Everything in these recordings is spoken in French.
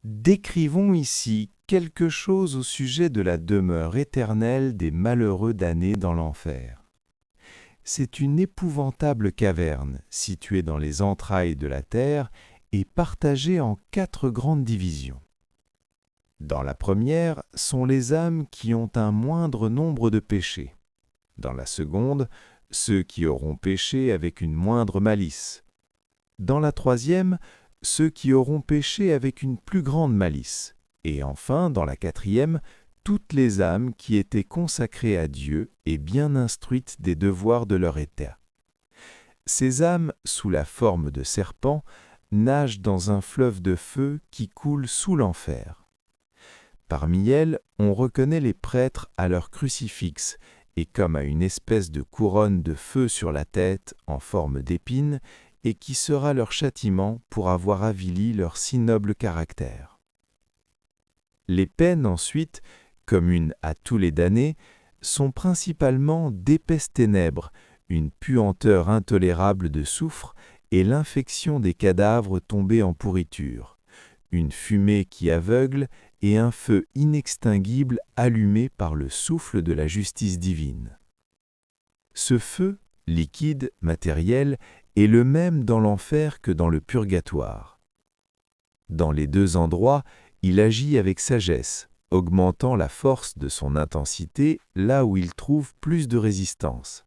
Décrivons ici quelque chose au sujet de la demeure éternelle des malheureux damnés dans l'enfer. C'est une épouvantable caverne située dans les entrailles de la terre et partagée en 4 grandes divisions. Dans la première sont les âmes qui ont un moindre nombre de péchés. Dans la seconde, ceux qui auront péché avec une moindre malice. Dans la troisième, ceux qui auront péché avec une plus grande malice. Et enfin, dans la quatrième, toutes les âmes qui étaient consacrées à Dieu et bien instruites des devoirs de leur état. Ces âmes, sous la forme de serpents, nagent dans un fleuve de feu qui coule sous l'enfer. Parmi elles, on reconnaît les prêtres à leur crucifix, et comme à une espèce de couronne de feu sur la tête en forme d'épine, et qui sera leur châtiment pour avoir avili leur si noble caractère. Les peines ensuite, communes à tous les damnés, sont principalement d'épaisses ténèbres, une puanteur intolérable de soufre et l'infection des cadavres tombés en pourriture, une fumée qui aveugle et un feu inextinguible allumé par le souffle de la justice divine. Ce feu, liquide, matériel, est le même dans l'enfer que dans le purgatoire. Dans les deux endroits, il agit avec sagesse, augmentant la force de son intensité là où il trouve plus de résistance.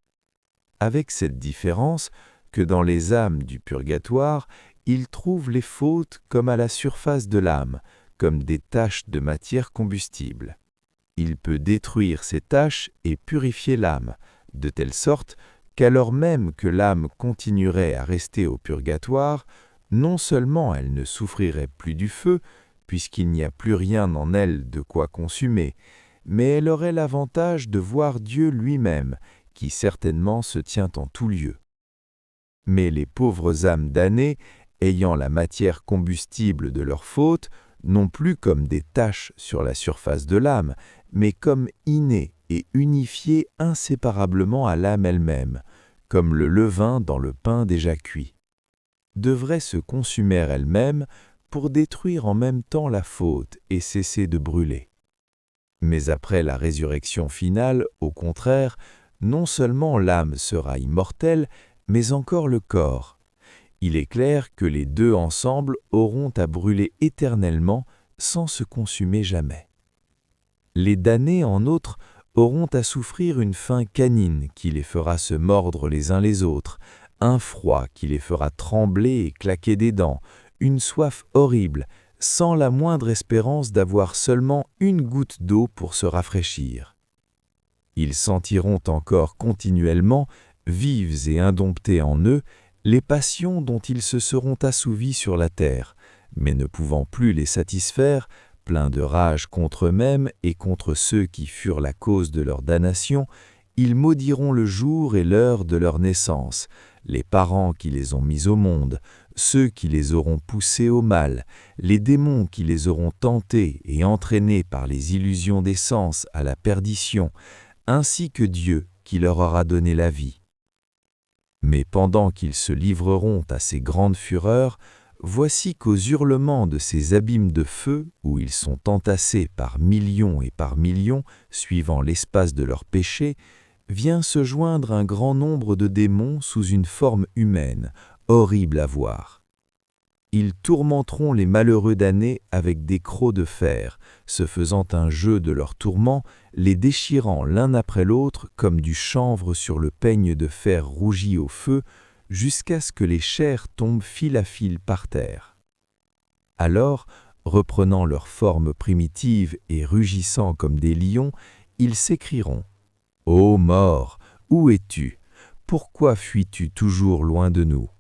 Avec cette différence que dans les âmes du purgatoire, il trouve les fautes comme à la surface de l'âme, comme des taches de matière combustible. Il peut détruire ces taches et purifier l'âme, de telle sorte qu'alors même que l'âme continuerait à rester au purgatoire, non seulement elle ne souffrirait plus du feu, puisqu'il n'y a plus rien en elle de quoi consumer, mais elle aurait l'avantage de voir Dieu lui-même, qui certainement se tient en tout lieu. Mais les pauvres âmes damnées, ayant la matière combustible de leur faute, non plus comme des taches sur la surface de l'âme, mais comme innées et unifiées inséparablement à l'âme elle-même, comme le levain dans le pain déjà cuit, devraient se consumer elles-mêmes pour détruire en même temps la faute et cesser de brûler. Mais après la résurrection finale, au contraire, non seulement l'âme sera immortelle, mais encore le corps. Il est clair que les deux ensemble auront à brûler éternellement sans se consumer jamais. Les damnés, en outre, auront à souffrir une faim canine qui les fera se mordre les uns les autres, un froid qui les fera trembler et claquer des dents, une soif horrible, sans la moindre espérance d'avoir seulement une goutte d'eau pour se rafraîchir. Ils sentiront encore continuellement, vives et indomptées en eux, les passions dont ils se seront assouvis sur la terre, mais ne pouvant plus les satisfaire, pleins de rage contre eux-mêmes et contre ceux qui furent la cause de leur damnation, ils maudiront le jour et l'heure de leur naissance, les parents qui les ont mis au monde, ceux qui les auront poussés au mal, les démons qui les auront tentés et entraînés par les illusions des sens à la perdition, ainsi que Dieu qui leur aura donné la vie. Mais pendant qu'ils se livreront à ces grandes fureurs, voici qu'aux hurlements de ces abîmes de feu, où ils sont entassés par millions et par millions, suivant l'espace de leurs péchés, vient se joindre un grand nombre de démons sous une forme humaine, horrible à voir. Ils tourmenteront les malheureux damnés avec des crocs de fer, se faisant un jeu de leurs tourments, les déchirant l'un après l'autre comme du chanvre sur le peigne de fer rougi au feu, jusqu'à ce que les chairs tombent fil à fil par terre. Alors, reprenant leur forme primitive et rugissant comme des lions, ils s'écrieront « Ô mort, où es-tu? Pourquoi fuis-tu toujours loin de nous ?»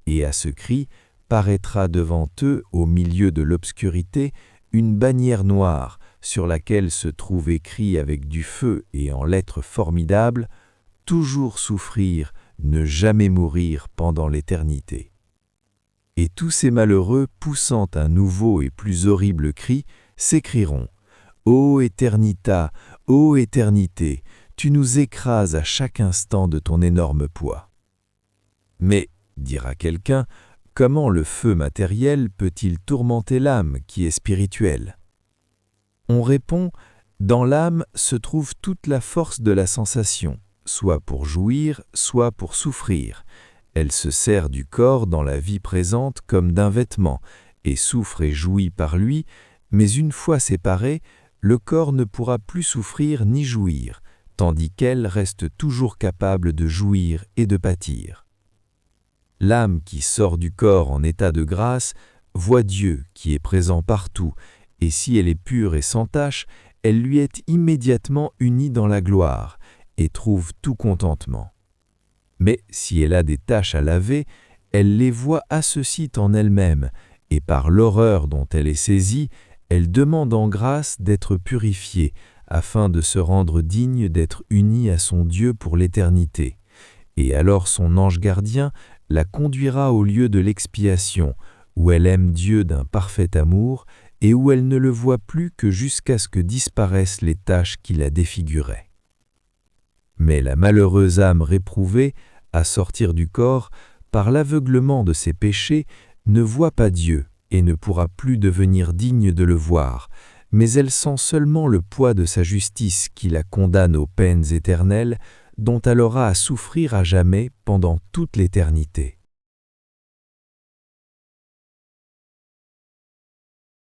Et à ce cri, paraîtra devant eux, au milieu de l'obscurité, une bannière noire sur laquelle se trouve écrit avec du feu et en lettres formidables « Toujours souffrir, ne jamais mourir pendant l'éternité. » Et tous ces malheureux, poussant un nouveau et plus horrible cri, s'écrieront « Ô éternita, ô éternité, tu nous écrases à chaque instant de ton énorme poids. » Mais, dira quelqu'un, comment le feu matériel peut-il tourmenter l'âme qui est spirituelle? On répond, dans l'âme se trouve toute la force de la sensation, soit pour jouir, soit pour souffrir. Elle se sert du corps dans la vie présente comme d'un vêtement, et souffre et jouit par lui, mais une fois séparé, le corps ne pourra plus souffrir ni jouir, tandis qu'elle reste toujours capable de jouir et de pâtir. L'âme qui sort du corps en état de grâce voit Dieu qui est présent partout, et si elle est pure et sans tache, elle lui est immédiatement unie dans la gloire, et trouve tout contentement. Mais si elle a des taches à laver, elle les voit associées en elle-même, et par l'horreur dont elle est saisie, elle demande en grâce d'être purifiée, afin de se rendre digne d'être unie à son Dieu pour l'éternité. Et alors son ange gardien la conduira au lieu de l'expiation, où elle aime Dieu d'un parfait amour, et où elle ne le voit plus que jusqu'à ce que disparaissent les taches qui la défiguraient. Mais la malheureuse âme réprouvée, à sortir du corps, par l'aveuglement de ses péchés, ne voit pas Dieu et ne pourra plus devenir digne de le voir, mais elle sent seulement le poids de sa justice qui la condamne aux peines éternelles dont elle aura à souffrir à jamais pendant toute l'éternité.